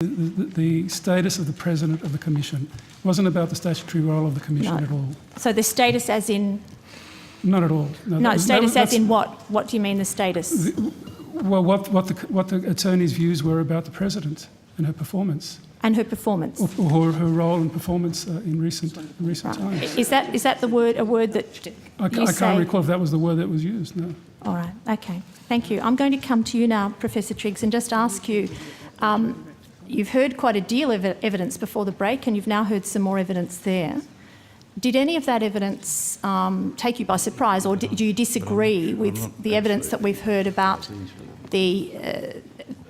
the status of the President of the Commission. It wasn't about the statutory role of the Commission at all. So the status as in? Not at all. No, status as in what? What do you mean the status? Well, what the attorney's views were about the President and her performance. And her performance? Or her role and performance in recent times. Is that a word that I can't recall if that was the word that was used, no. All right, okay. Thank you. I'm going to come to you now, Professor Triggs, and just ask you, you've heard quite a deal of evidence before the break and you've now heard some more evidence there. Did any of that evidence take you by surprise, or do you disagree with the evidence that we've heard about the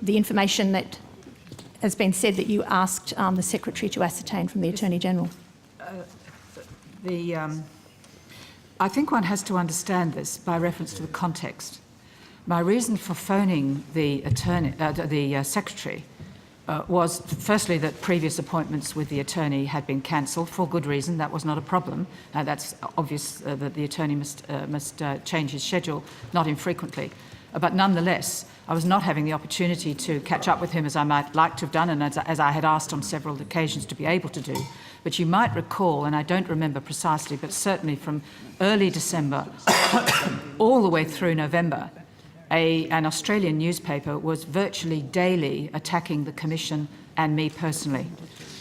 information that has been said that you asked the Secretary to ascertain from the Attorney-General? I think one has to understand this by reference to the context. My reason for phoning the Secretary was firstly that previous appointments with the Attorney had been cancelled for good reason. That was not a problem. That's obvious that the Attorney must change his schedule, not infrequently. But nonetheless, I was not having the opportunity to catch up with him as I might like to have done and as I had asked on several occasions to be able to do. But you might recall, and I don't remember precisely, but certainly from early December all the way through November, an Australian newspaper was virtually daily attacking the Commission and me personally.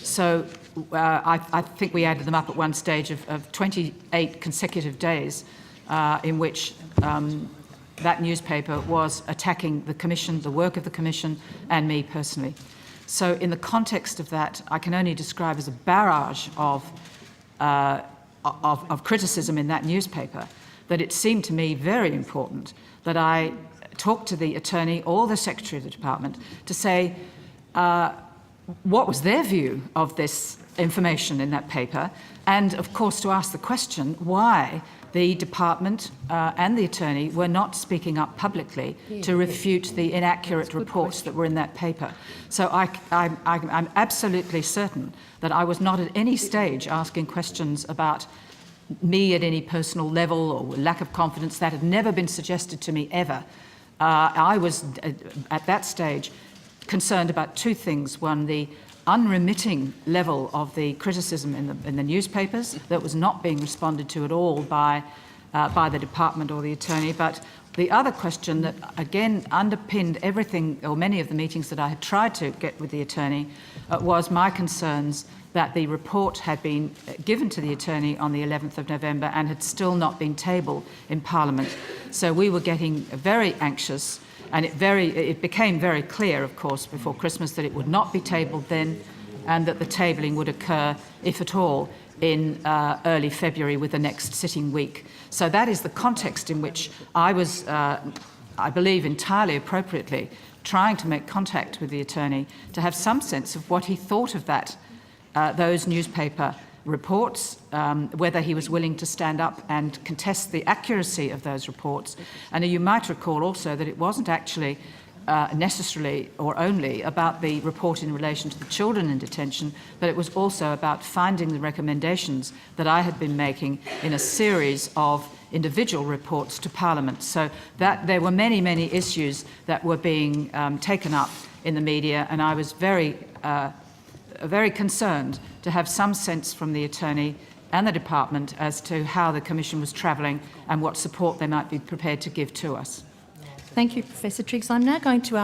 So I think we added them up at one stage of 28 consecutive days in which that newspaper was attacking the Commission, the work of the Commission, and me personally. So in the context of that, I can only describe as a barrage of criticism in that newspaper that it seemed to me very important that I talk to the Attorney or the Secretary of the Department to say what was their view of this information in that paper, and of course to ask the question why the Department and the Attorney were not speaking up publicly to refute the inaccurate reports that were in that paper. So I'm absolutely certain that I was not at any stage asking questions about me at any personal level or lack of confidence. That had never been suggested to me ever. I was, at that stage, concerned about two things. One, the unremitting level of the criticism in the newspapers that was not being responded to at all by the Department or the Attorney. But the other question that, again, underpinned everything or many of the meetings that I had tried to get with the Attorney was my concerns that the report had been given to the Attorney on the 11th of November and had still not been tabled in Parliament. So we were getting very anxious, and it became very clear, of course, before Christmas that it would not be tabled then, and that the tabling would occur, if at all, in early February with the next sitting week. So that is the context in which I was, I believe entirely appropriately, trying to make contact with the Attorney to have some sense of what he thought of that, those newspaper reports, whether he was willing to stand up and contest the accuracy of those reports. And you might recall also that it wasn't actually necessarily or only about the report in relation to the children in detention, but it was also about finding the recommendations that I had been making in a series of individual reports to Parliament. So that there were many, many issues that were being taken up in the media, and I was very concerned to have some sense from the Attorney and the Department as to how the Commission was travelling and what support they might be prepared to give to us. Thank you, Professor Triggs. I'm now going to